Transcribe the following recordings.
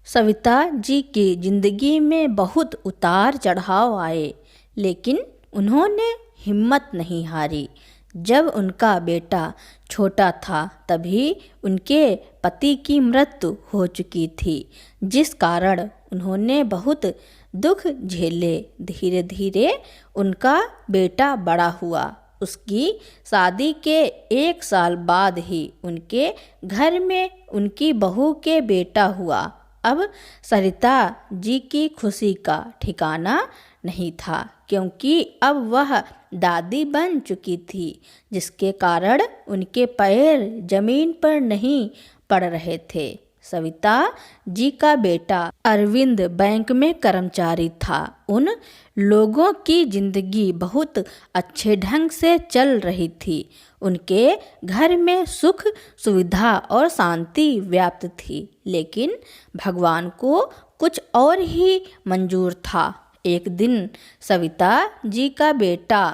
सविता जी की जिंदगी में बहुत उतार चढ़ाव आए, लेकिन उन्होंने हिम्मत नहीं हारी। जब उनका बेटा छोटा था तभी उनके पति की मृत्यु हो चुकी थी, जिस कारण उन्होंने बहुत दुख झेले। धीरे धीरे उनका बेटा बड़ा हुआ। उसकी शादी के 1 साल बाद ही उनके घर में उनकी बहू के बेटा हुआ। अब सरिता जी की खुशी का ठिकाना नहीं था, क्योंकि अब वह दादी बन चुकी थी, जिसके कारण उनके पैर जमीन पर नहीं पड़ रहे थे। सविता जी का बेटा अरविंद बैंक में कर्मचारी था। उन लोगों की जिंदगी बहुत अच्छे ढंग से चल रही थी। उनके घर में सुख सुविधा और शांति व्याप्त थी, लेकिन भगवान को कुछ और ही मंजूर था। एक दिन सविता जी का बेटा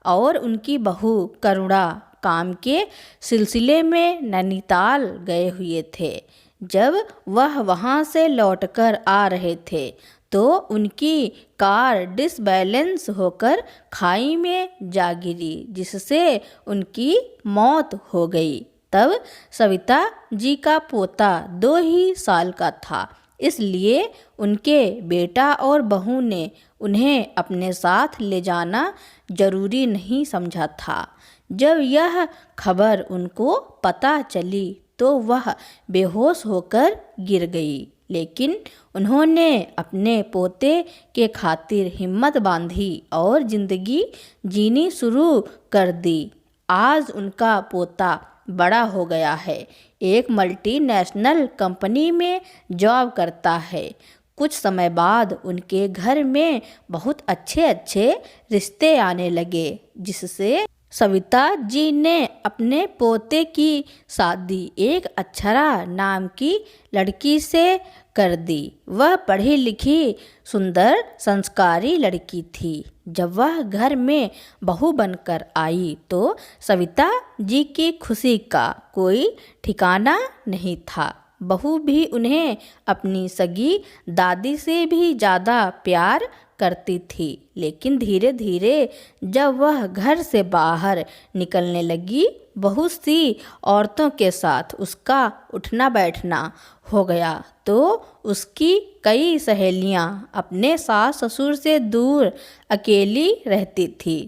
और उनकी बहू करुणा काम के सिलसिले में नैनीताल गए हुए थे। जब वह वहां से लौटकर आ रहे थे तो उनकी कार डिसबैलेंस होकर खाई में जा गिरी, जिससे उनकी मौत हो गई। तब सविता जी का पोता 2 ही साल का था, इसलिए उनके बेटा और बहू ने उन्हें अपने साथ ले जाना जरूरी नहीं समझा था। जब यह खबर उनको पता चली तो वह बेहोश होकर गिर गई, लेकिन उन्होंने अपने पोते के खातिर हिम्मत बांधी और जिंदगी जीनी शुरू कर दी। आज उनका पोता बड़ा हो गया है, एक मल्टीनेशनल कंपनी में जॉब करता है। कुछ समय बाद उनके घर में बहुत अच्छे अच्छे रिश्ते आने लगे, जिससे सविता जी ने अपने पोते की शादी एक अक्षरा नाम की लड़की से कर दी। वह पढ़ी लिखी सुंदर संस्कारी लड़की थी। जब वह घर में बहू बनकर आई तो सविता जी की खुशी का कोई ठिकाना नहीं था। बहू भी उन्हें अपनी सगी दादी से भी ज़्यादा प्यार करती थी, लेकिन धीरे धीरे जब वह घर से बाहर निकलने लगी, बहुत सी औरतों के साथ उसका उठना बैठना हो गया तो उसकी कई सहेलियां अपने सास ससुर से दूर अकेली रहती थी,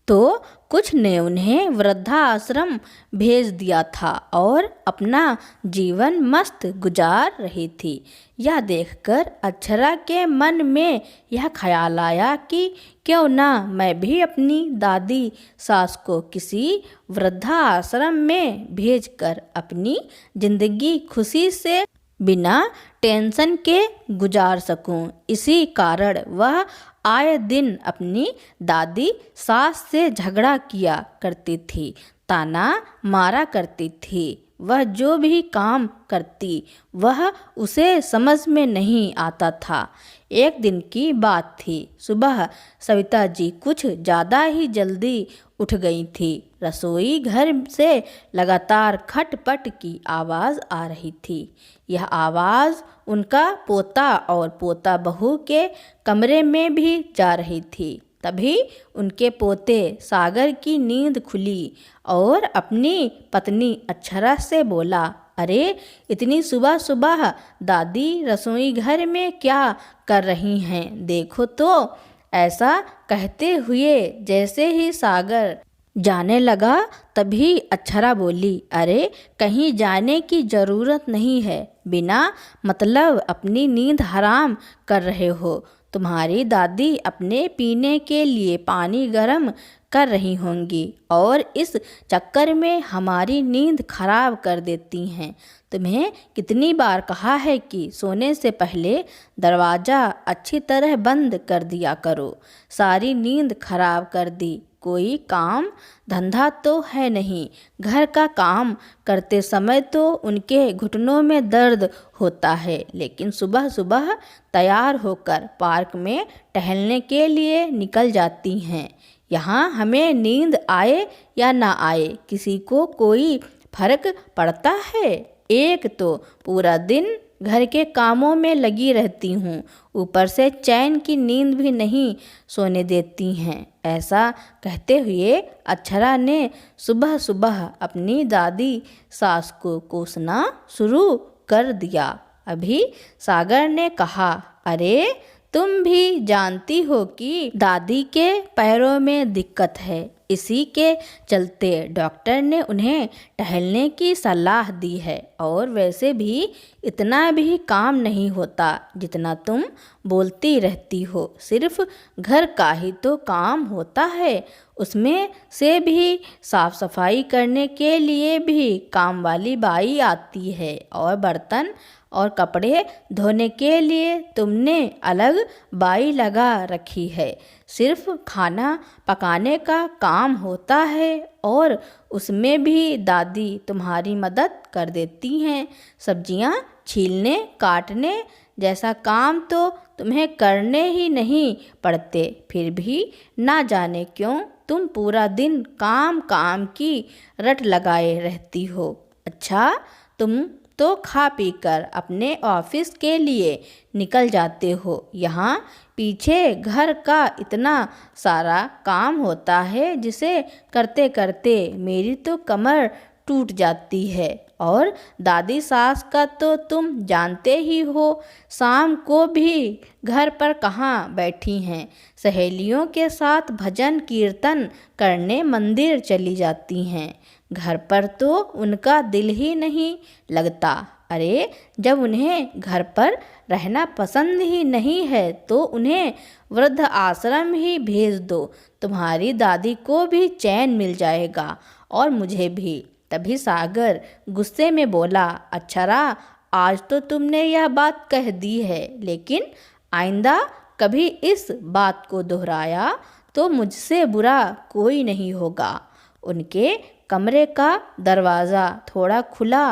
तो कुछ ने उन्हें वृद्धाश्रम भेज दिया था और अपना जीवन मस्त गुजार रही थी। यह देखकर अक्षरा के मन में यह ख्याल आया कि क्यों ना मैं भी अपनी दादी सास को किसी वृद्धाश्रम में भेजकर अपनी जिंदगी खुशी से बिना टेंशन के गुजार सकूं। इसी कारण वह आए दिन अपनी दादी सास से झगड़ा किया करती थी, ताना मारा करती थी। वह जो भी काम करती वह उसे समझ में नहीं आता था। एक दिन की बात थी। सुबह सविता जी कुछ ज़्यादा ही जल्दी उठ गई थी। रसोई घर से लगातार खटपट की आवाज़ आ रही थी। यह आवाज़ उनका पोता और पोता बहू के कमरे में भी जा रही थी। तभी उनके पोते सागर की नींद खुली और अपनी पत्नी अक्षरा से बोला, अरे इतनी सुबह सुबह दादी रसोई घर में क्या कर रही हैं, देखो तो। ऐसा कहते हुए जैसे ही सागर जाने लगा तभी अक्षरा बोली, अरे कहीं जाने की ज़रूरत नहीं है, बिना मतलब अपनी नींद हराम कर रहे हो। तुम्हारी दादी अपने पीने के लिए पानी गर्म कर रही होंगी और इस चक्कर में हमारी नींद खराब कर देती हैं। तुम्हें कितनी बार कहा है कि सोने से पहले दरवाज़ा अच्छी तरह बंद कर दिया करो। सारी नींद खराब कर दी। कोई काम धंधा तो है नहीं। घर का काम करते समय तो उनके घुटनों में दर्द होता है, लेकिन सुबह सुबह तैयार होकर पार्क में टहलने के लिए निकल जाती हैं। यहाँ हमें नींद आए या ना आए किसी को कोई फर्क पड़ता है। एक तो पूरा दिन घर के कामों में लगी रहती हूँ, ऊपर से चैन की नींद भी नहीं सोने देती हैं। ऐसा कहते हुए अक्षरा ने सुबह सुबह अपनी दादी सास को कोसना शुरू कर दिया। अभी सागर ने कहा, अरे तुम भी जानती हो कि दादी के पैरों में दिक्कत है, इसी के चलते डॉक्टर ने उन्हें टहलने की सलाह दी है। और वैसे भी इतना भी काम नहीं होता जितना तुम बोलती रहती हो, सिर्फ घर का ही तो काम होता है, उसमें से भी साफ सफाई करने के लिए भी काम वाली बाई आती है, और बर्तन और कपड़े धोने के लिए तुमने अलग बाई लगा रखी है। सिर्फ खाना पकाने का काम होता है और उसमें भी दादी तुम्हारी मदद कर देती हैं। सब्जियां छीलने काटने जैसा काम तो तुम्हें करने ही नहीं पड़ते, फिर भी ना जाने क्यों तुम पूरा दिन काम काम की रट लगाए रहती हो। अच्छा, तुम तो खा पी कर अपने ऑफिस के लिए निकल जाते हो, यहाँ पीछे घर का इतना सारा काम होता है जिसे करते करते मेरी तो कमर टूट जाती है। और दादी सास का तो तुम जानते ही हो, शाम को भी घर पर कहाँ बैठी हैं, सहेलियों के साथ भजन कीर्तन करने मंदिर चली जाती हैं। घर पर तो उनका दिल ही नहीं लगता। अरे जब उन्हें घर पर रहना पसंद ही नहीं है तो उन्हें वृद्ध आश्रम ही भेज दो, तुम्हारी दादी को भी चैन मिल जाएगा और मुझे भी। तभी सागर गुस्से में बोला, अक्षरा, आज तो तुमने यह बात कह दी है, लेकिन आइंदा कभी इस बात को दोहराया तो मुझसे बुरा कोई नहीं होगा। उनके कमरे का दरवाज़ा थोड़ा खुला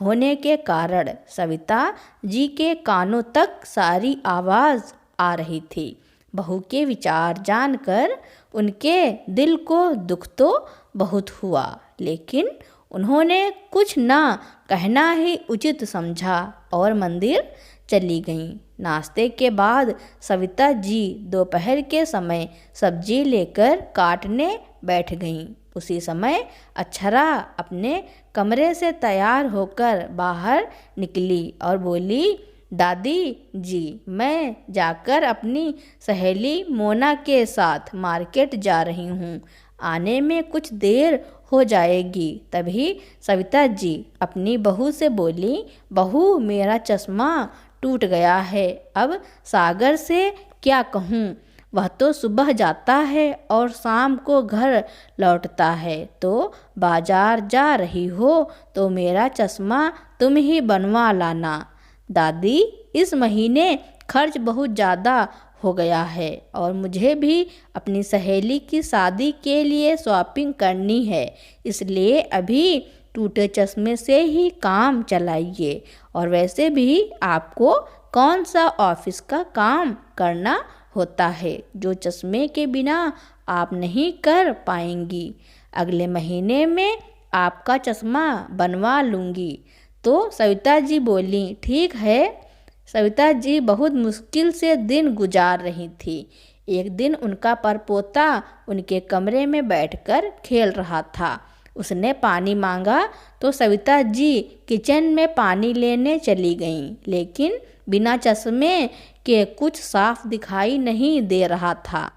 होने के कारण सविता जी के कानों तक सारी आवाज़ आ रही थी। बहू के विचार जानकर उनके दिल को दुख तो बहुत हुआ, लेकिन उन्होंने कुछ ना कहना ही उचित समझा और मंदिर चली गईं। नाश्ते के बाद सविता जी दोपहर के समय सब्जी लेकर काटने बैठ गईं। उसी समय अक्षरा अपने कमरे से तैयार होकर बाहर निकली और बोली, दादी जी, मैं जाकर अपनी सहेली मोना के साथ मार्केट जा रही हूँ, आने में कुछ देर हो जाएगी। तभी सविता जी अपनी बहू से बोली, बहू, मेरा चश्मा टूट गया है, अब सागर से क्या कहूँ, वह तो सुबह जाता है और शाम को घर लौटता है, तो बाजार जा रही हो तो मेरा चश्मा तुम ही बनवा लाना। दादी, इस महीने खर्च बहुत ज़्यादा हो गया है और मुझे भी अपनी सहेली की शादी के लिए शॉपिंग करनी है, इसलिए अभी टूटे चश्मे से ही काम चलाइए। और वैसे भी आपको कौन सा ऑफिस का काम करना होता है जो चश्मे के बिना आप नहीं कर पाएंगी। अगले महीने में आपका चश्मा बनवा लूँगी। तो सविता जी बोली, ठीक है। सविता जी बहुत मुश्किल से दिन गुजार रही थी। एक दिन उनका परपोता उनके कमरे में बैठकर खेल रहा था। उसने पानी मांगा तो सविता जी किचन में पानी लेने चली गईं, लेकिन बिना चश्मे के कुछ साफ दिखाई नहीं दे रहा था।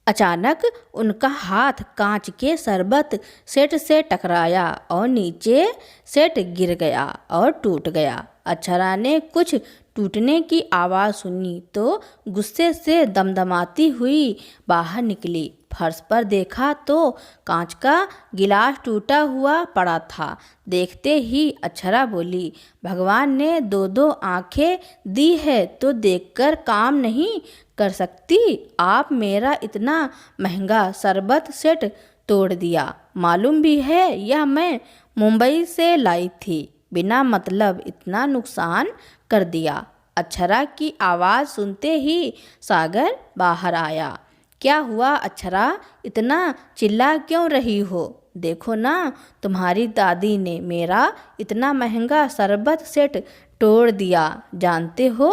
अचानक उनका हाथ कांच के शरबत सेट से टकराया और नीचे सेट गिर गया और टूट गया। अक्षरा ने कुछ टूटने की आवाज़ सुनी तो गुस्से से दमदमाती हुई बाहर निकली। फर्श पर देखा तो कांच का गिलास टूटा हुआ पड़ा था। देखते ही अक्षरा बोली, भगवान ने दो दो आंखें दी है तो देखकर काम नहीं कर सकती। आप मेरा इतना महंगा शरबत सेट तोड़ दिया। मालूम भी है यह मैं मुंबई से लाई थी। बिना मतलब इतना नुकसान कर दिया। अक्षरा की आवाज़ सुनते ही सागर बाहर आया। क्या हुआ अक्षरा, इतना चिल्ला क्यों रही हो? देखो ना, तुम्हारी दादी ने मेरा इतना महंगा शरबत सेट तोड़ दिया, जानते हो?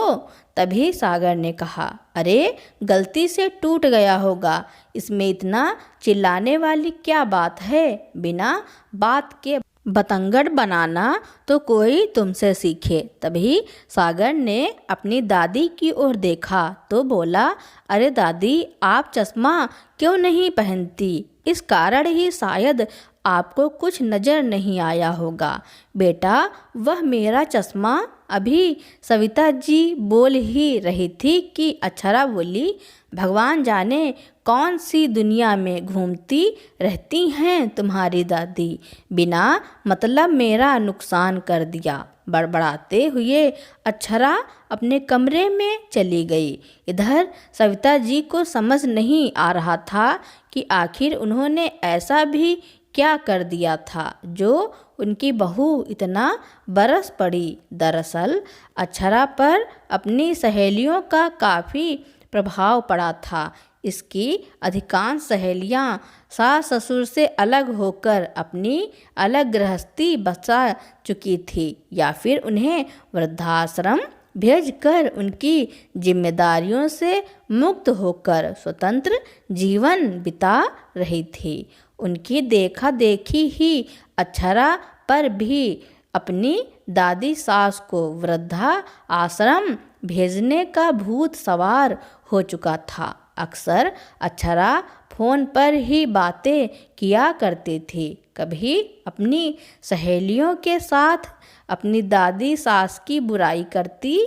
तभी सागर ने कहा, अरे गलती से टूट गया होगा, इसमें इतना चिल्लाने वाली क्या बात है? बिना बात के बतंगड़ बनाना तो कोई तुमसे सीखे। तभी सागर ने अपनी दादी की ओर देखा तो बोला, अरे दादी, आप चश्मा क्यों नहीं पहनती? इस कारण ही शायद आपको कुछ नज़र नहीं आया होगा। बेटा, वह मेरा चश्मा। अभी सविता जी बोल ही रही थी कि अक्षरा बोली, भगवान जाने कौन सी दुनिया में घूमती रहती हैं तुम्हारी दादी, बिना मतलब मेरा नुकसान कर दिया। बड़बड़ाते हुए अक्षरा अपने कमरे में चली गई। इधर सविता जी को समझ नहीं आ रहा था कि आखिर उन्होंने ऐसा भी क्या कर दिया था जो उनकी बहू इतना बरस पड़ी। दरअसल अक्षरा पर अपनी सहेलियों का काफ़ी प्रभाव पड़ा था। इसकी अधिकांश सहेलियां सास ससुर से अलग होकर अपनी अलग गृहस्थी बसा चुकी थी या फिर उन्हें वृद्धाश्रम भेजकर उनकी जिम्मेदारियों से मुक्त होकर स्वतंत्र जीवन बिता रही थी। उनकी देखा देखी ही अक्षरा पर भी अपनी दादी सास को वृद्धा आश्रम भेजने का भूत सवार हो चुका था। अक्सर अक्षरा फ़ोन पर ही बातें किया करती थी, कभी अपनी सहेलियों के साथ अपनी दादी सास की बुराई करती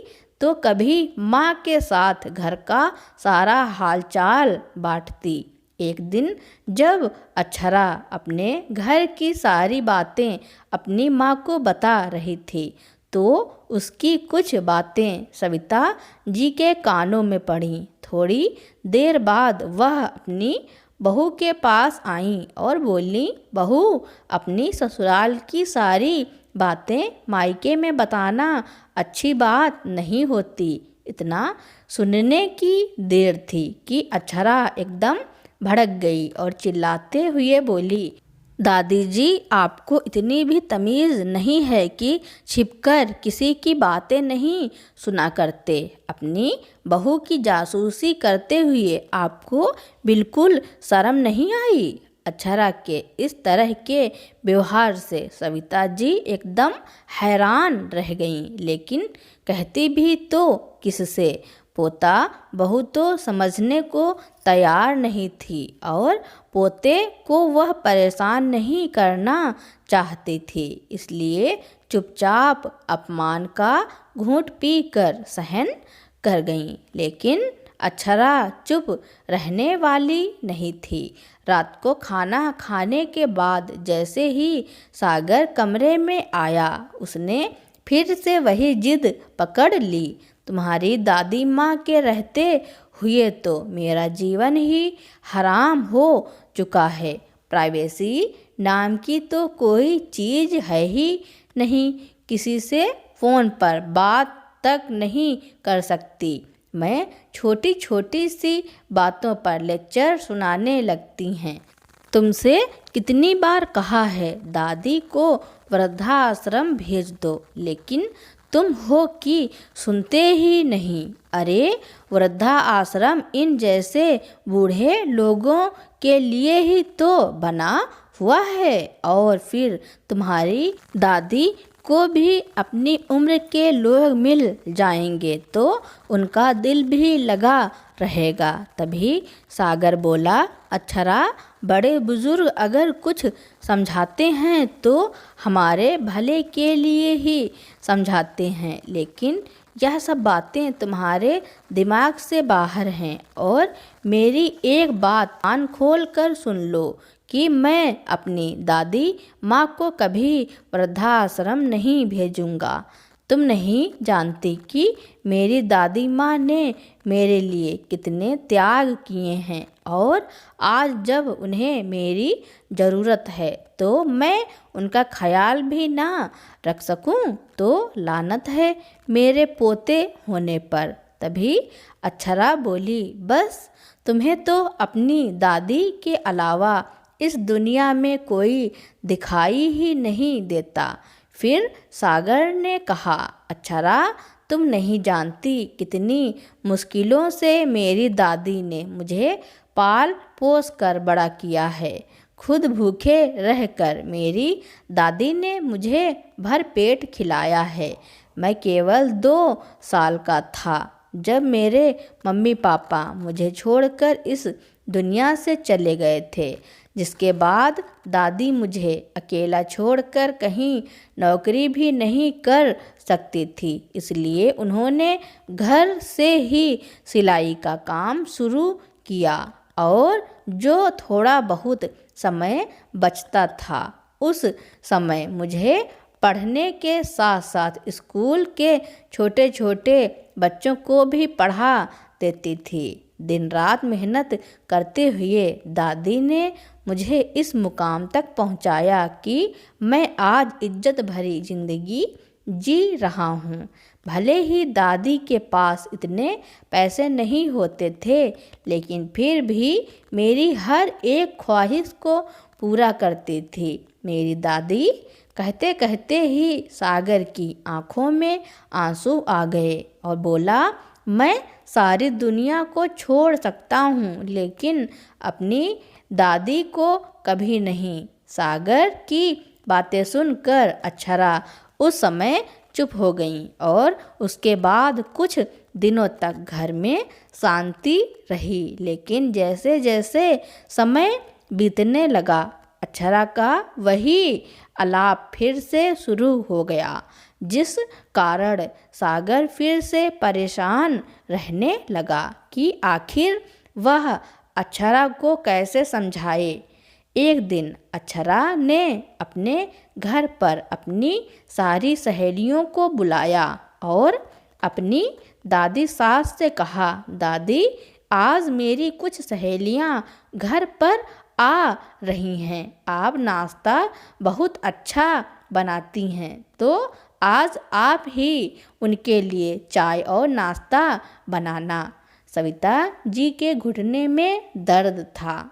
तो कभी माँ के साथ घर का सारा हालचाल बांटती। एक दिन जब अक्षरा अपने घर की सारी बातें अपनी माँ को बता रही थी तो उसकी कुछ बातें सविता जी के कानों में पड़ीं। थोड़ी देर बाद वह अपनी बहू के पास आईं और बोली, बहू, अपनी ससुराल की सारी बातें मायके में बताना अच्छी बात नहीं होती। इतना सुनने की देर थी कि अक्षरा एकदम भड़क गई और चिल्लाते हुए बोली, दादी जी, आपको इतनी भी तमीज़ नहीं है कि छिपकर किसी की बातें नहीं सुना करते। अपनी बहू की जासूसी करते हुए आपको बिल्कुल शर्म नहीं आई? अक्षरा के इस तरह के व्यवहार से सविता जी एकदम हैरान रह गईं, लेकिन कहती भी तो किससे? पोता बहू तो समझने को तैयार नहीं थी और पोते को वह परेशान नहीं करना चाहती थी, इसलिए चुपचाप अपमान का घूंट पीकर सहन कर गईं। लेकिन अक्षरा चुप रहने वाली नहीं थी। रात को खाना खाने के बाद जैसे ही सागर कमरे में आया, उसने फिर से वही जिद पकड़ ली, तुम्हारी दादी माँ के रहते हुए तो मेरा जीवन ही हराम हो चुका है। प्राइवेसी नाम की तो कोई चीज़ है ही नहीं, किसी से फ़ोन पर बात तक नहीं कर सकती। मैं छोटी छोटी सी बातों पर लेक्चर सुनाने लगती हैं। तुमसे कितनी बार कहा है दादी को वृद्धाश्रम भेज दो, लेकिन तुम हो कि सुनते ही नहीं। अरे वृद्धा आश्रम इन जैसे बूढ़े लोगों के लिए ही तो बना हुआ है, और फिर तुम्हारी दादी को भी अपनी उम्र के लोग मिल जाएंगे तो उनका दिल भी लगा रहेगा। तभी सागर बोला, अक्षरा, बड़े बुजुर्ग अगर कुछ समझाते हैं तो हमारे भले के लिए ही समझाते हैं, लेकिन यह सब बातें तुम्हारे दिमाग से बाहर हैं। और मेरी एक बात कान खोल कर सुन लो कि मैं अपनी दादी माँ को कभी वृद्धाश्रम नहीं भेजूंगा। तुम नहीं जानती कि मेरी दादी माँ ने मेरे लिए कितने त्याग किए हैं, और आज जब उन्हें मेरी ज़रूरत है तो मैं उनका ख्याल भी ना रख सकूं तो लानत है मेरे पोते होने पर। तभी अक्षरा बोली, बस तुम्हें तो अपनी दादी के अलावा इस दुनिया में कोई दिखाई ही नहीं देता, फिर सागर ने कहा, अक्षरा, तुम नहीं जानती कितनी मुश्किलों से मेरी दादी ने मुझे पाल पोस कर बड़ा किया है। खुद भूखे रहकर मेरी दादी ने मुझे भर पेट खिलाया है। मैं केवल 2 साल का था जब मेरे मम्मी पापा मुझे छोड़कर इस दुनिया से चले गए थे, जिसके बाद दादी मुझे अकेला छोड़कर कहीं नौकरी भी नहीं कर सकती थी। इसलिए उन्होंने घर से ही सिलाई का काम शुरू किया और जो थोड़ा बहुत समय बचता था उस समय मुझे पढ़ने के साथ साथ स्कूल के छोटे छोटे बच्चों को भी पढ़ा देती थी। दिन रात मेहनत करते हुए दादी ने मुझे इस मुकाम तक पहुंचाया कि मैं आज इज्जत भरी जिंदगी जी रहा हूँ। भले ही दादी के पास इतने पैसे नहीं होते थे, लेकिन फिर भी मेरी हर एक ख्वाहिश को पूरा करती थी। मेरी दादी कहते कहते ही सागर की आंखों में आंसू आ गए और बोला, मैं सारी दुनिया को छोड़ सकता हूँ लेकिन अपनी दादी को कभी नहीं। सागर की बातें सुनकर अक्षरा उस समय चुप हो गई और उसके बाद कुछ दिनों तक घर में शांति रही। लेकिन जैसे जैसे समय बीतने लगा, अक्षरा का वही आलाप फिर से शुरू हो गया, जिस कारण सागर फिर से परेशान रहने लगा कि आखिर वह अक्षरा को कैसे समझाए। एक दिन अक्षरा ने अपने घर पर अपनी सारी सहेलियों को बुलाया और अपनी दादी सास से कहा, दादी, आज मेरी कुछ सहेलियां घर पर आ रही हैं। आप नाश्ता बहुत अच्छा बनाती हैं, तो आज आप ही उनके लिए चाय और नाश्ता बनाना। सविता जी के घुटने में दर्द था,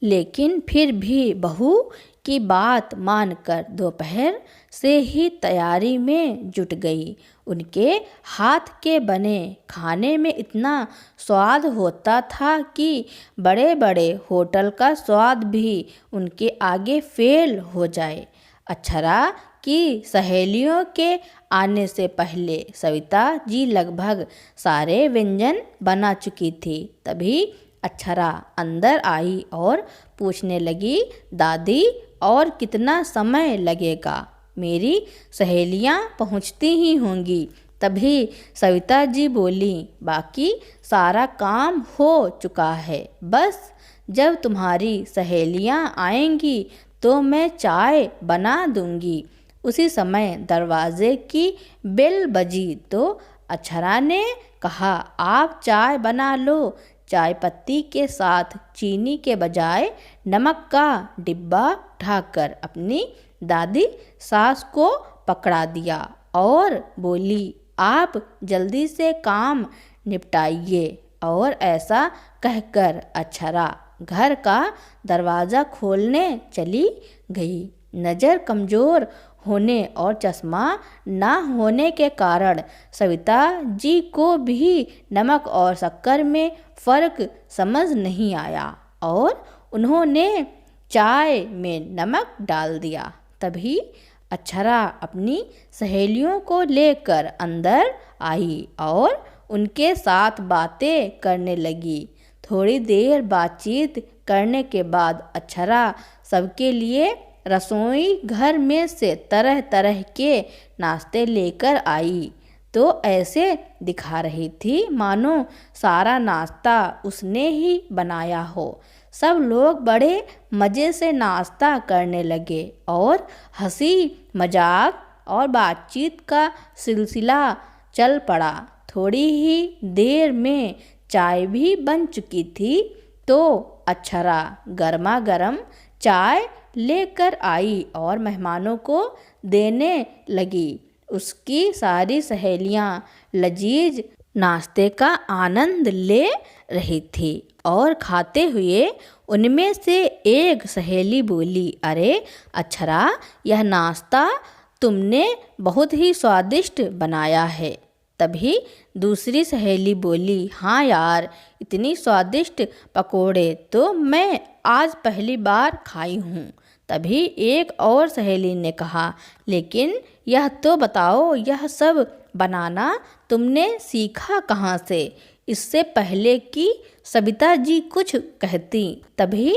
लेकिन फिर भी बहू की बात मानकर दोपहर से ही तैयारी में जुट गई। उनके हाथ के बने खाने में इतना स्वाद होता था कि बड़े बड़े होटल का स्वाद भी उनके आगे फेल हो जाए। अक्षरा की सहेलियों के आने से पहले सविता जी लगभग सारे व्यंजन बना चुकी थी। तभी अक्षरा अंदर आई और पूछने लगी, दादी, और कितना समय लगेगा? मेरी सहेलियां पहुंचती ही होंगी। तभी सविता जी बोली, बाकी सारा काम हो चुका है, बस जब तुम्हारी सहेलियां आएंगी तो मैं चाय बना दूंगी। उसी समय दरवाजे की बेल बजी तो अक्षरा ने कहा, आप चाय बना लो। चाय पत्ती के साथ चीनी के बजाय नमक का डिब्बा उठाकर अपनी दादी सास को पकड़ा दिया और बोली, आप जल्दी से काम निपटाइए। और ऐसा कहकर अक्षरा घर का दरवाज़ा खोलने चली गई। नज़र कमज़ोर होने और चश्मा ना होने के कारण सविता जी को भी नमक और शक्कर में फ़र्क समझ नहीं आया और उन्होंने चाय में नमक डाल दिया। तभी अक्षरा अपनी सहेलियों को लेकर अंदर आई और उनके साथ बातें करने लगी। थोड़ी देर बातचीत करने के बाद अक्षरा सबके लिए रसोई घर में से तरह तरह के नाश्ते लेकर आई, तो ऐसे दिखा रही थी मानो सारा नाश्ता उसने ही बनाया हो। सब लोग बड़े मज़े से नाश्ता करने लगे और हंसी मजाक और बातचीत का सिलसिला चल पड़ा। थोड़ी ही देर में चाय भी बन चुकी थी, तो अक्षरा गर्मा गर्म चाय लेकर आई और मेहमानों को देने लगी। उसकी सारी सहेलियां लजीज नाश्ते का आनंद ले रही थी और खाते हुए उनमें से एक सहेली बोली, अरे अक्षरा, यह नाश्ता तुमने बहुत ही स्वादिष्ट बनाया है। तभी दूसरी सहेली बोली, हाँ यार, इतनी स्वादिष्ट पकोड़े तो मैं आज पहली बार खाई हूँ। तभी एक और सहेली ने कहा, लेकिन यह तो बताओ, यह सब बनाना तुमने सीखा कहाँ से? इससे पहले कि सविता जी कुछ कहती, तभी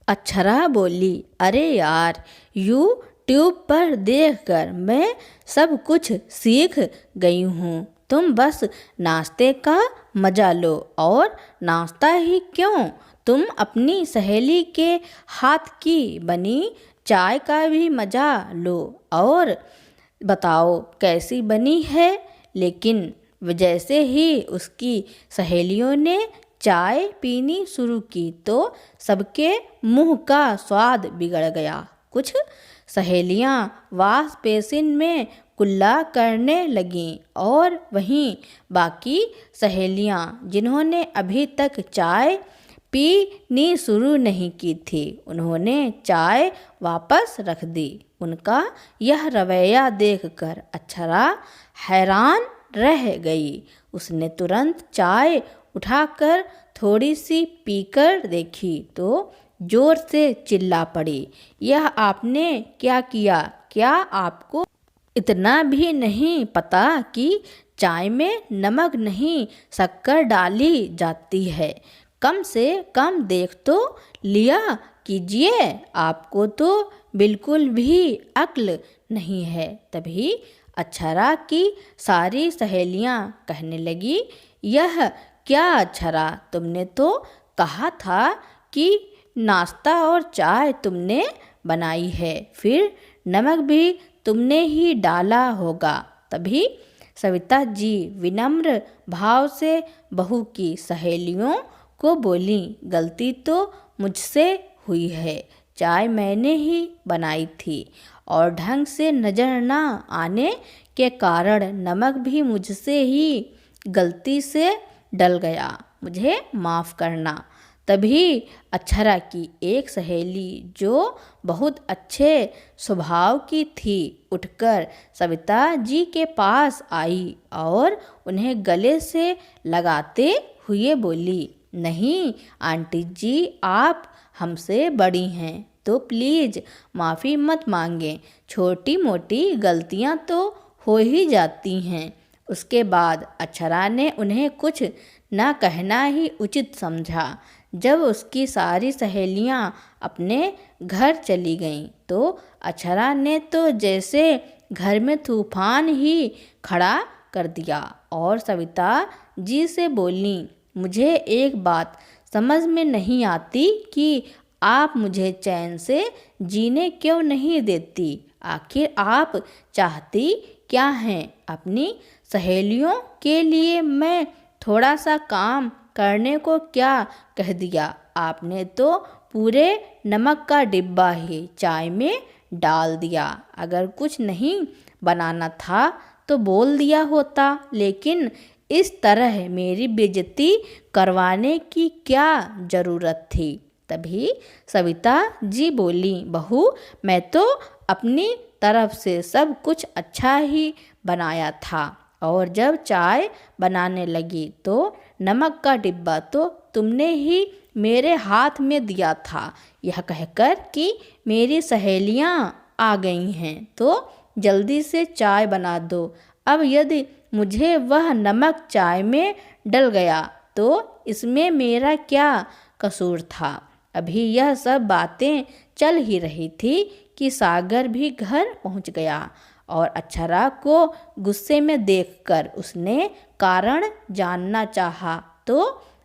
अक्षरा बोली, अरे यार, यूट्यूब पर देखकर मैं सब कुछ सीख गई हूँ। तुम बस नाश्ते का मज़ा लो, और नाश्ता ही क्यों, तुम अपनी सहेली के हाथ की बनी चाय का भी मज़ा लो और बताओ कैसी बनी है। लेकिन जैसे ही उसकी सहेलियों ने चाय पीनी शुरू की तो सबके मुंह का स्वाद बिगड़ गया। कुछ सहेलियां वाश बेसिन में कुल्ला करने लगीं और वहीं बाकी सहेलियां जिन्होंने अभी तक चाय पीनी शुरू नहीं की थी, उन्होंने चाय वापस रख दी। उनका यह रवैया देखकर अक्षरा हैरान रह गई। उसने तुरंत चाय उठाकर थोड़ी सी पीकर देखी तो जोर से चिल्ला पड़ी, यह आपने क्या किया? क्या आपको इतना भी नहीं पता कि चाय में नमक नहीं शक्कर डाली जाती है? कम से कम देख तो लिया कीजिए, आपको तो बिल्कुल भी अक्ल नहीं है। तभी अक्षरा की सारी सहेलियां कहने लगी, यह क्या अक्षरा, तुमने तो कहा था कि नाश्ता और चाय तुमने बनाई है, फिर नमक भी तुमने ही डाला होगा। तभी सविता जी विनम्र भाव से बहू की सहेलियों को बोली, गलती तो मुझसे हुई है, चाय मैंने ही बनाई थी और ढंग से नज़र न आने के कारण नमक भी मुझसे ही गलती से डल गया, मुझे माफ़ करना। तभी अक्षरा की एक सहेली जो बहुत अच्छे स्वभाव की थी उठकर सविता जी के पास आई और उन्हें गले से लगाते हुए बोली, नहीं आंटी जी, आप हमसे बड़ी हैं तो प्लीज़ माफ़ी मत मांगें, छोटी मोटी गलतियां तो हो ही जाती हैं। उसके बाद अक्षरा ने उन्हें कुछ न कहना ही उचित समझा। जब उसकी सारी सहेलियां अपने घर चली गईं तो अक्षरा ने तो जैसे घर में तूफान ही खड़ा कर दिया और सविता जी से बोली, मुझे एक बात समझ में नहीं आती कि आप मुझे चैन से जीने क्यों नहीं देती? आखिर आप चाहती क्या हैं? अपनी सहेलियों के लिए मैं थोड़ा सा काम करने को क्या कह दिया? आपने तो पूरे नमक का डिब्बा ही चाय में डाल दिया। अगर कुछ नहीं बनाना था तो बोल दिया होता, लेकिन इस तरह मेरी बेइज्जती करवाने की क्या ज़रूरत थी? तभी सविता जी बोली, बहू, मैं तो अपनी तरफ से सब कुछ अच्छा ही बनाया था और जब चाय बनाने लगी तो नमक का डिब्बा तो तुमने ही मेरे हाथ में दिया था। यह कहकर कि मेरी सहेलियां आ गई हैं तो जल्दी से चाय बना दो। अब यदि मुझे वह नमक चाय में डल गया तो इसमें मेरा क्या कसूर था? अभी यह सब बातें चल ही रही थी कि सागर भी घर पहुंच गया और अक्षरा को गुस्से में देखकर उसने कारण जानना चाहा तो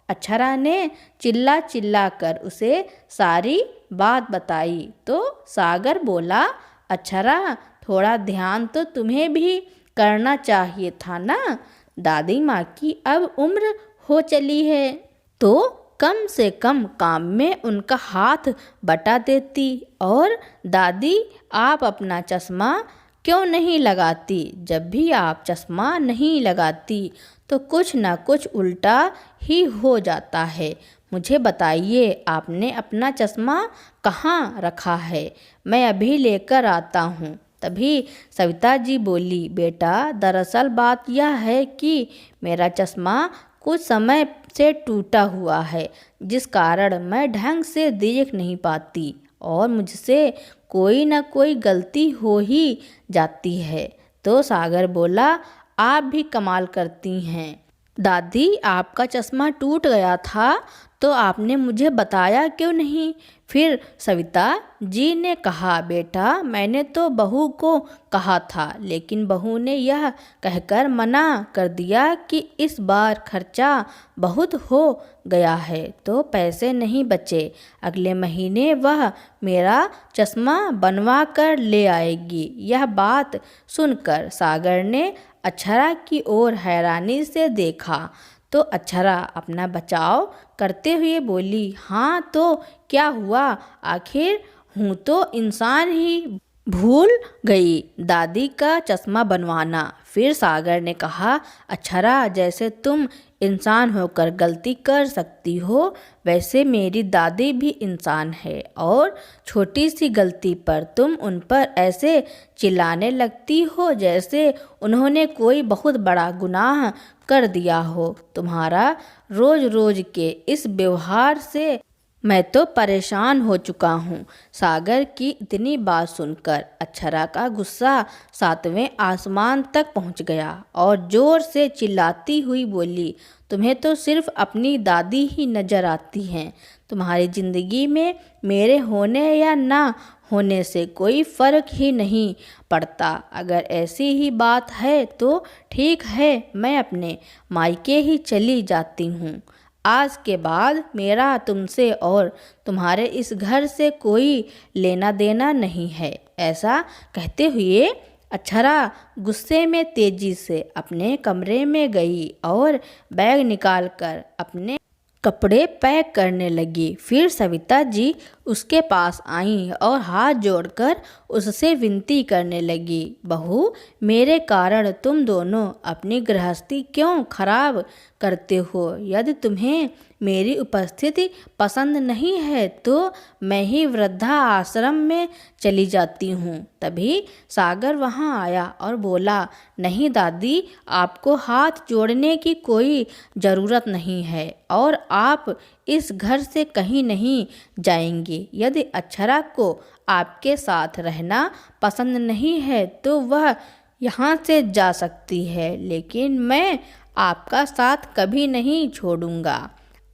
अक्षरा ने चिल्ला चिल्ला कर उसे सारी बात बताई। तो सागर बोला, अक्षरा, थोड़ा ध्यान तो तुम्हें भी करना चाहिए था ना, दादी माँ की अब उम्र हो चली है तो कम से कम काम में उनका हाथ बटा देती। और दादी, आप अपना चश्मा क्यों नहीं लगाती? जब भी आप चश्मा नहीं लगाती तो कुछ ना कुछ उल्टा ही हो जाता है। मुझे बताइए, आपने अपना चश्मा कहाँ रखा है? मैं अभी लेकर आता हूँ। तभी सविता जी बोली, बेटा दरअसल बात यह है कि मेरा चश्मा कुछ समय से टूटा हुआ है, जिस कारण मैं ढंग से देख नहीं पाती और मुझसे कोई ना कोई गलती हो ही जाती है। तो सागर बोला, आप भी कमाल करती हैं दादी, आपका चश्मा टूट गया था तो आपने मुझे बताया क्यों नहीं? फिर सविता जी ने कहा, बेटा मैंने तो बहू को कहा था, लेकिन बहू ने यह कहकर मना कर दिया कि इस बार खर्चा बहुत हो गया है तो पैसे नहीं बचे। अगले महीने वह मेरा चश्मा बनवा कर ले आएगी। यह बात सुनकर सागर ने अक्षरा की ओर हैरानी से देखा तो अक्षरा अपना बचाव करते हुए बोली, हाँ तो क्या हुआ, आखिर हूँ तो इंसान ही, भूल गई दादी का चश्मा बनवाना। फिर सागर ने कहा, अक्षरा जैसे तुम इंसान होकर गलती कर सकती हो, वैसे मेरी दादी भी इंसान है और छोटी सी गलती पर तुम उन पर ऐसे चिल्लाने लगती हो जैसे उन्होंने कोई बहुत बड़ा गुनाह कर दिया हो। तुम्हारा रोज रोज के इस व्यवहार से मैं तो परेशान हो चुका हूँ। सागर की इतनी बात सुनकर अक्षरा का गुस्सा 7वें आसमान तक पहुँच गया और ज़ोर से चिल्लाती हुई बोली, तुम्हें तो सिर्फ अपनी दादी ही नज़र आती हैं। तुम्हारी ज़िंदगी में मेरे होने या ना होने से कोई फ़र्क ही नहीं पड़ता। अगर ऐसी ही बात है तो ठीक है, मैं अपने मायके ही चली जाती हूँ। आज के बाद मेरा तुमसे और तुम्हारे इस घर से कोई लेना देना नहीं है। ऐसा कहते हुए अक्षरा गुस्से में तेजी से अपने कमरे में गई और बैग निकालकर अपने कपड़े पैक करने लगी। फिर सविता जी उसके पास आईं और हाथ जोड़कर उससे विनती करने लगी, बहू मेरे कारण तुम दोनों अपनी गृहस्थी क्यों खराब करते हो? यदि तुम्हें मेरी उपस्थिति पसंद नहीं है तो मैं ही वृद्धा आश्रम में चली जाती हूँ। तभी सागर वहाँ आया और बोला, नहीं दादी, आपको हाथ जोड़ने की कोई ज़रूरत नहीं है और आप इस घर से कहीं नहीं जाएंगी। यदि अक्षरा को आपके साथ रहना पसंद नहीं है तो वह यहाँ से जा सकती है, लेकिन मैं आपका साथ कभी नहीं छोड़ूंगा।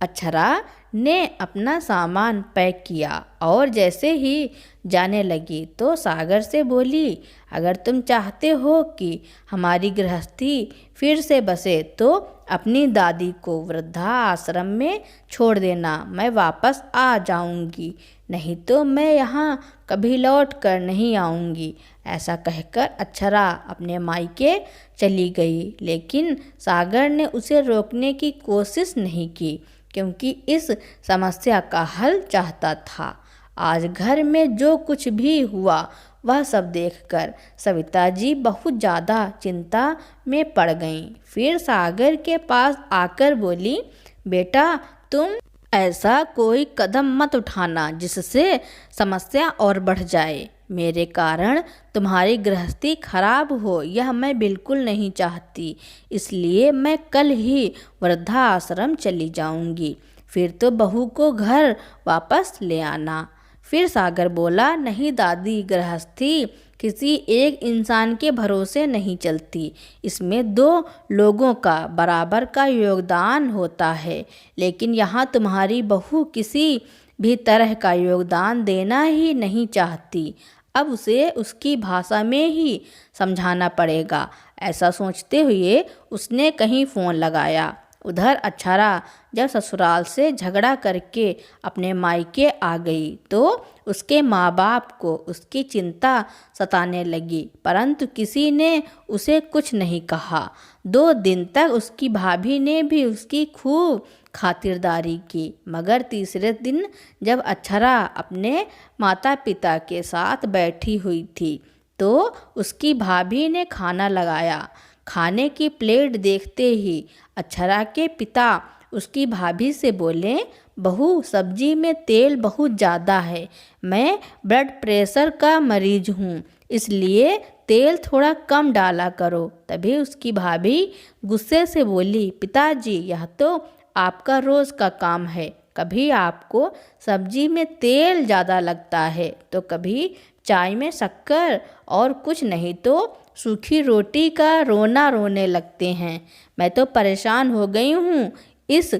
अक्षरा ने अपना सामान पैक किया और जैसे ही जाने लगी तो सागर से बोली, अगर तुम चाहते हो कि हमारी गृहस्थी फिर से बसे तो अपनी दादी को वृद्धा आश्रम में छोड़ देना, मैं वापस आ जाऊंगी, नहीं तो मैं यहाँ कभी लौट कर नहीं आऊँगी। ऐसा कहकर अक्षरा अपने मायके चली गई, लेकिन सागर ने उसे रोकने की कोशिश नहीं की क्योंकि इस समस्या का हल चाहता था। आज घर में जो कुछ भी हुआ वह सब देखकर सविता जी बहुत ज़्यादा चिंता में पड़ गईं। फिर सागर के पास आकर बोली, बेटा तुम ऐसा कोई कदम मत उठाना जिससे समस्या और बढ़ जाए। मेरे कारण तुम्हारी गृहस्थी खराब हो यह मैं बिल्कुल नहीं चाहती, इसलिए मैं कल ही वृद्धा आश्रम चली जाऊंगी। फिर तो बहू को घर वापस ले आना। फिर सागर बोला, नहीं दादी, गृहस्थी किसी एक इंसान के भरोसे नहीं चलती, इसमें 2 लोगों का बराबर का योगदान होता है, लेकिन यहाँ तुम्हारी बहू किसी भी तरह का योगदान देना ही नहीं चाहती। अब उसे उसकी भाषा में ही समझाना पड़ेगा। ऐसा सोचते हुए उसने कहीं फ़ोन लगाया। उधर अक्षरा जब ससुराल से झगड़ा करके अपने मायके आ गई तो उसके माँ बाप को उसकी चिंता सताने लगी, परंतु किसी ने उसे कुछ नहीं कहा। 2 दिन तक उसकी भाभी ने भी उसकी खूब खातिरदारी की, मगर तीसरे दिन जब अक्षरा अपने माता पिता के साथ बैठी हुई थी तो उसकी भाभी ने खाना लगाया। खाने की प्लेट देखते ही अक्षरा के पिता उसकी भाभी से बोले, बहू सब्जी में तेल बहुत ज़्यादा है, मैं ब्लड प्रेशर का मरीज हूँ, इसलिए तेल थोड़ा कम डाला करो। तभी उसकी भाभी गुस्से से बोली, पिताजी यह तो आपका रोज़ का काम है। कभी आपको सब्जी में तेल ज़्यादा लगता है तो कभी चाय में शक्कर और कुछ नहीं तो सूखी रोटी का रोना रोने लगते हैं। मैं तो परेशान हो गई हूँ इस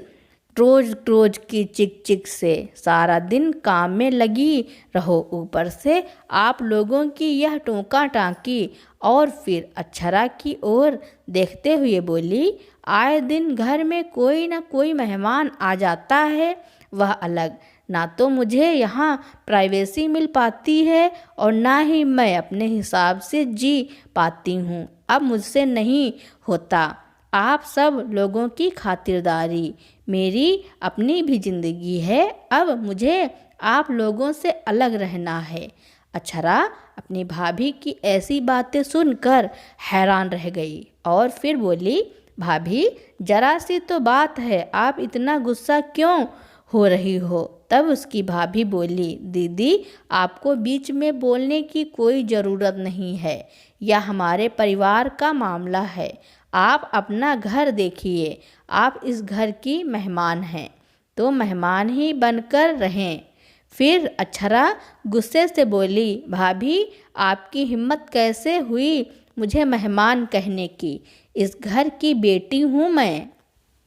रोज रोज की चिक चिक से। सारा दिन काम में लगी रहो, ऊपर से आप लोगों की यह टोका टाकी। और फिर अक्षरा की ओर देखते हुए बोली, आए दिन घर में कोई ना कोई मेहमान आ जाता है, वह अलग। ना तो मुझे यहाँ प्राइवेसी मिल पाती है और ना ही मैं अपने हिसाब से जी पाती हूँ। अब मुझसे नहीं होता आप सब लोगों की खातिरदारी। मेरी अपनी भी ज़िंदगी है, अब मुझे आप लोगों से अलग रहना है। अक्षरा अपनी भाभी की ऐसी बातें सुनकर हैरान रह गई और फिर बोली, भाभी जरा सी तो बात है, आप इतना गुस्सा क्यों हो रही हो? तब उसकी भाभी बोली, दीदी आपको बीच में बोलने की कोई ज़रूरत नहीं है, यह हमारे परिवार का मामला है। आप अपना घर देखिए, आप इस घर की मेहमान हैं तो मेहमान ही बनकर रहें। फिर अक्षरा गुस्से से बोली, भाभी आपकी हिम्मत कैसे हुई मुझे मेहमान कहने की? इस घर की बेटी हूँ मैं,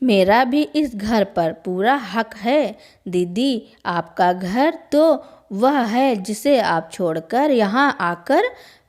मेरा भी इस घर पर पूरा हक है। दीदी आपका घर तो वह है जिसे आप छोड़कर यहाँ आकर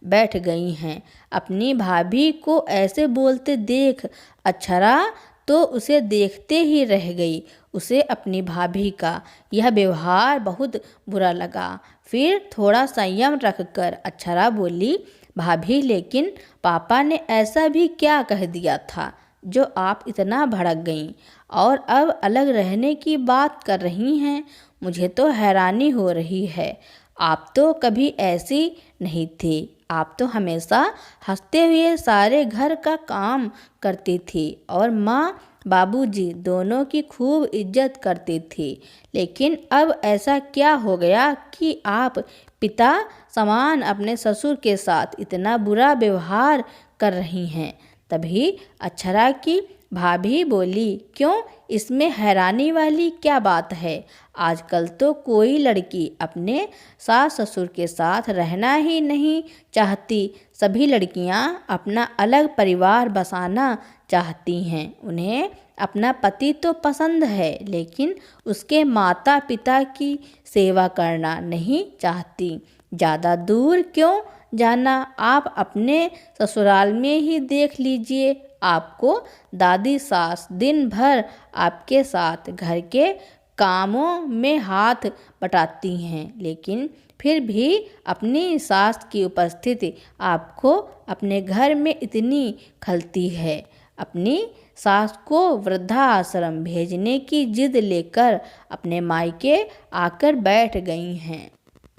बैठ गई हैं। अपनी भाभी को ऐसे बोलते देख अक्षरा तो उसे देखते ही रह गई। उसे अपनी भाभी का यह व्यवहार बहुत बुरा लगा। फिर थोड़ा संयम रखकर अक्षरा बोली, भाभी लेकिन पापा ने ऐसा भी क्या कह दिया था जो आप इतना भड़क गईं और अब अलग रहने की बात कर रही हैं? मुझे तो हैरानी हो रही है। आप तो कभी ऐसी नहीं थी, आप तो हमेशा हंसते हुए सारे घर का काम करती थी और माँ बाबूजी दोनों की खूब इज्जत करती थी। लेकिन अब ऐसा क्या हो गया कि आप पिता समान अपने ससुर के साथ इतना बुरा व्यवहार कर रही हैं? तभी अक्षरा की भाभी बोली, क्यों इसमें हैरानी वाली क्या बात है? आजकल तो कोई लड़की अपने सास ससुर के साथ रहना ही नहीं चाहती। सभी लड़कियां अपना अलग परिवार बसाना चाहती हैं। उन्हें अपना पति तो पसंद है लेकिन उसके माता पिता की सेवा करना नहीं चाहती। ज़्यादा दूर क्यों जाना, आप अपने ससुराल में ही देख लीजिए। आपको दादी सास दिन भर आपके साथ घर के कामों में हाथ बटाती हैं, लेकिन फिर भी अपनी सास की उपस्थिति आपको अपने घर में इतनी खलती है। अपनी सास को वृद्धाश्रम भेजने की जिद लेकर अपने मायके आकर बैठ गई हैं।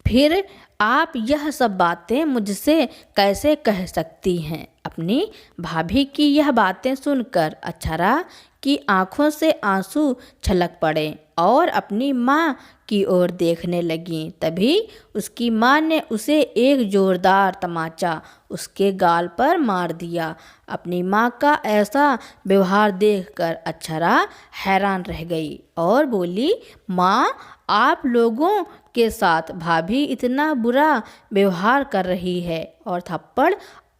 फिर आप यह सब बातें मुझसे कैसे कह सकती हैं? अपनी भाभी की यह बातें सुनकर अक्षरा की आंखों से आंसू छलक पड़े और अपनी माँ की ओर देखने लगी। तभी उसकी माँ ने उसे एक जोरदार तमाचा उसके गाल पर मार दिया। अपनी माँ का ऐसा व्यवहार देखकर अक्षरा हैरान रह गई और बोली, माँ आप लोगों के साथ भाभी इतना बुरा व्यवहार कर रही है और थप्पड़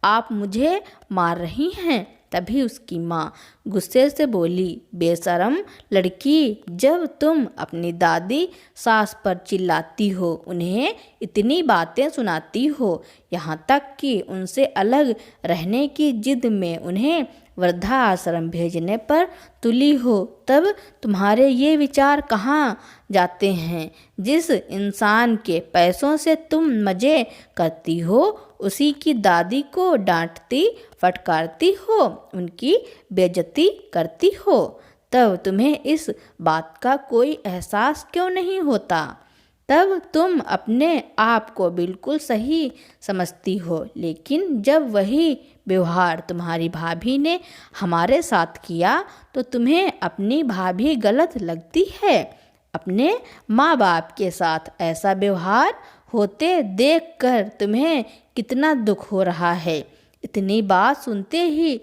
आप मुझे मार रही हैं। तभी उसकी माँ गुस्से से बोली, बेशरम लड़की, जब तुम अपनी दादी सास पर चिल्लाती हो, उन्हें इतनी बातें सुनाती हो, यहाँ तक कि उनसे अलग रहने की जिद में उन्हें वृद्धाश्रम भेजने पर तुली हो, तब तुम्हारे ये विचार कहाँ जाते हैं? जिस इंसान के पैसों से तुम मज़े करती हो उसी की दादी को डांटती फटकारती हो, उनकी बेइज्जती करती हो, तब तुम्हें इस बात का एहसास एहसास क्यों नहीं होता? तब तुम अपने आप को बिल्कुल सही समझती हो। लेकिन जब वही व्यवहार तुम्हारी भाभी ने हमारे साथ किया तो तुम्हें अपनी भाभी गलत लगती है। अपने माँ बाप के साथ ऐसा व्यवहार होते देखकर तुम्हें कितना दुख हो रहा है। इतनी बात सुनते ही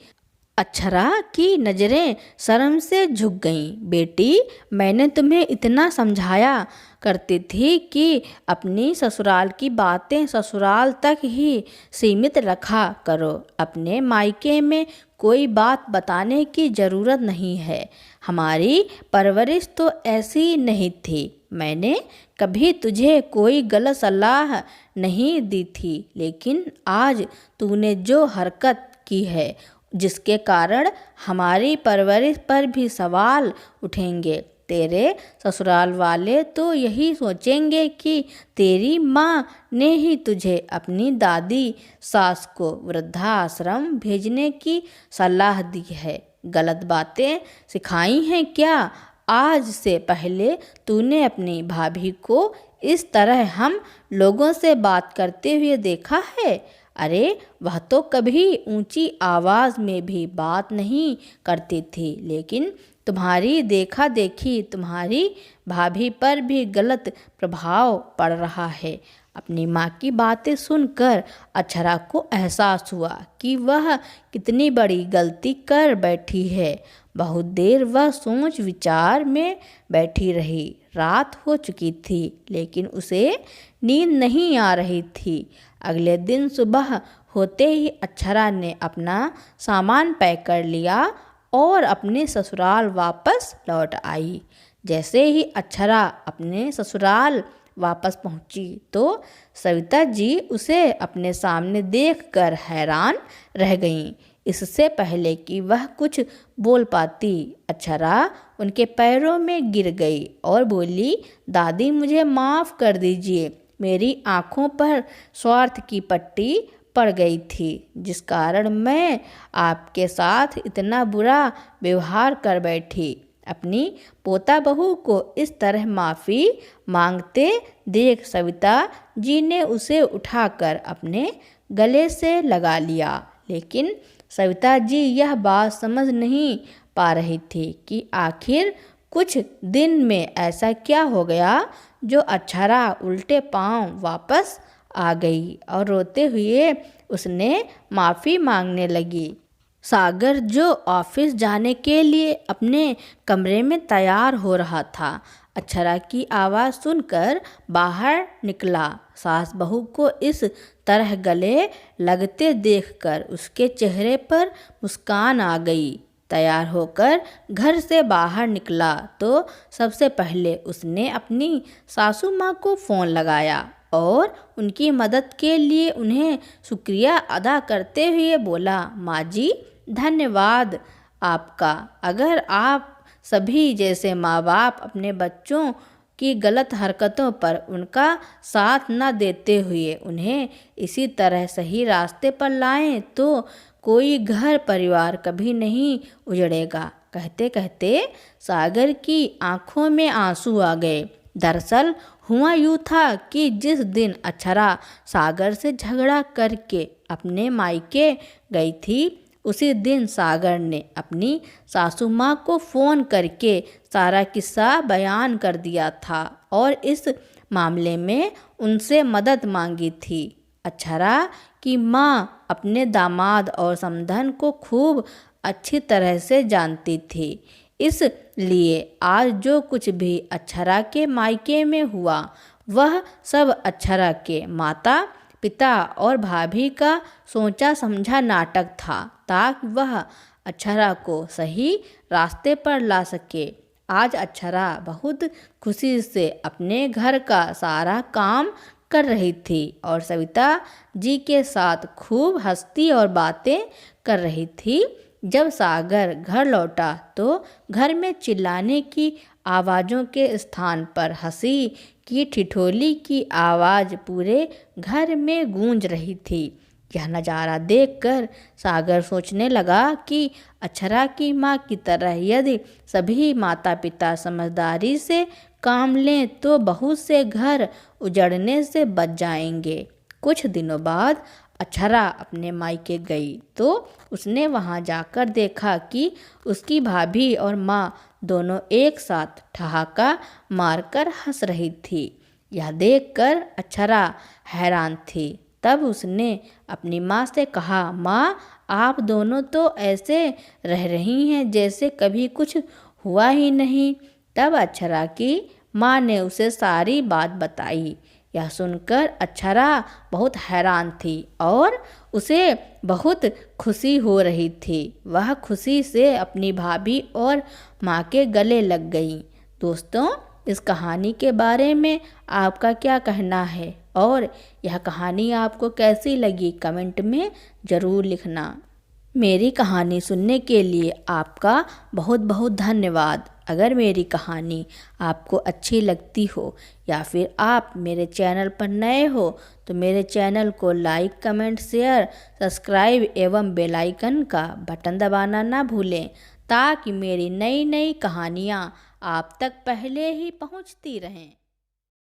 अक्षरा की नज़रें शर्म से झुक गईं। बेटी, मैंने तुम्हें इतना समझाया करती थी कि अपनी ससुराल की बातें ससुराल तक ही सीमित रखा करो। अपने मायके में कोई बात बताने की ज़रूरत नहीं है। हमारी परवरिश तो ऐसी नहीं थी। मैंने कभी तुझे कोई गलत सलाह नहीं दी थी, लेकिन आज तूने जो हरकत की है जिसके कारण हमारी परवरिश पर भी सवाल उठेंगे। तेरे ससुराल वाले तो यही सोचेंगे कि तेरी माँ ने ही तुझे अपनी दादी सास को वृद्धाश्रम भेजने की सलाह दी है। गलत बातें सिखाई हैं क्या? आज से पहले तूने अपनी भाभी को इस तरह हम लोगों से बात करते हुए देखा है? अरे वह तो कभी ऊंची आवाज़ में भी बात नहीं करती थी, लेकिन तुम्हारी देखा देखी तुम्हारी भाभी पर भी गलत प्रभाव पड़ रहा है। अपनी माँ की बातें सुनकर अक्षरा को एहसास हुआ कि वह कितनी बड़ी गलती कर बैठी है। बहुत देर वह सोच विचार में बैठी रही। रात हो चुकी थी, लेकिन उसे नींद नहीं आ रही थी। अगले दिन सुबह होते ही अक्षरा ने अपना सामान पैक कर लिया और अपने ससुराल वापस लौट आई। जैसे ही अक्षरा अपने ससुराल वापस पहुंची तो सविता जी उसे अपने सामने देखकर हैरान रह गईं। इससे पहले कि वह कुछ बोल पाती, अक्षरा उनके पैरों में गिर गई और बोली, दादी मुझे माफ़ कर दीजिए। मेरी आँखों पर स्वार्थ की पट्टी पड़ गई थी, जिस कारण मैं आपके साथ इतना बुरा व्यवहार कर बैठी। अपनी पोता बहू को इस तरह माफ़ी मांगते देख सविता जी ने उसे उठाकर अपने गले से लगा लिया। लेकिन सविता जी यह बात समझ नहीं पा रही थी कि आखिर कुछ दिन में ऐसा क्या हो गया जो अक्षरा उल्टे पांव वापस आ गई और रोते हुए उसने माफ़ी मांगने लगी। सागर जो ऑफिस जाने के लिए अपने कमरे में तैयार हो रहा था, अक्षरा की आवाज़ सुनकर बाहर निकला। सास बहू को इस तरह गले लगते देखकर उसके चेहरे पर मुस्कान आ गई। तैयार होकर घर से बाहर निकला तो सबसे पहले उसने अपनी सासू माँ को फ़ोन लगाया और उनकी मदद के लिए उन्हें शुक्रिया अदा करते हुए बोला, माँ जी धन्यवाद आपका। अगर आप सभी जैसे माँ बाप अपने बच्चों की गलत हरकतों पर उनका साथ न देते हुए उन्हें इसी तरह सही रास्ते पर लाएं तो कोई घर परिवार कभी नहीं उजड़ेगा। कहते कहते सागर की आंखों में आंसू आ गए। दरअसल हुआ यूँ था कि जिस दिन अक्षरा सागर से झगड़ा करके अपने मायके गई थी, उसी दिन सागर ने अपनी सासू माँ को फ़ोन करके सारा किस्सा बयान कर दिया था और इस मामले में उनसे मदद मांगी थी। अक्षरा की माँ अपने दामाद और समधन को खूब अच्छी तरह से जानती थी, इसलिए आज जो कुछ भी अक्षरा के मायके में हुआ वह सब अक्षरा के माता पिता और भाभी का सोचा समझा नाटक था, ताकि वह अक्षरा को सही रास्ते पर ला सके। आज अक्षरा बहुत खुशी से अपने घर का सारा काम कर रही थी और सविता जी के साथ खूब हंसती और बातें कर रही थी। जब सागर घर लौटा तो घर में चिल्लाने की आवाज़ों के स्थान पर हंसी की ठिठोली की आवाज़ पूरे घर में गूंज रही थी। यह नज़ारा देखकर सागर सोचने लगा कि अक्षरा की माँ की तरह यदि सभी माता पिता समझदारी से काम लें तो बहुत से घर उजड़ने से बच जाएंगे। कुछ दिनों बाद अक्षरा अपने मायके गई तो उसने वहां जाकर देखा कि उसकी भाभी और माँ दोनों एक साथ ठहाका मारकर हंस रही थी। यह देखकर अक्षरा हैरान थी। तब उसने अपनी माँ से कहा, माँ, आप दोनों तो ऐसे रह रही हैं जैसे कभी कुछ हुआ ही नहीं। तब अक्षरा की माँ ने उसे सारी बात बताई। यह सुनकर अक्षरा बहुत हैरान थी और उसे बहुत खुशी हो रही थी। वह खुशी से अपनी भाभी और माँ के गले लग गई। दोस्तों, इस कहानी के बारे में आपका क्या कहना है और यह कहानी आपको कैसी लगी कमेंट में ज़रूर लिखना। मेरी कहानी सुनने के लिए आपका बहुत बहुत धन्यवाद। अगर मेरी कहानी आपको अच्छी लगती हो या फिर आप मेरे चैनल पर नए हो तो मेरे चैनल को लाइक, कमेंट, शेयर, सब्सक्राइब एवं बेल आइकन का बटन दबाना ना भूलें ताकि मेरी नई नई कहानियाँ आप तक पहले ही पहुँचती रहें।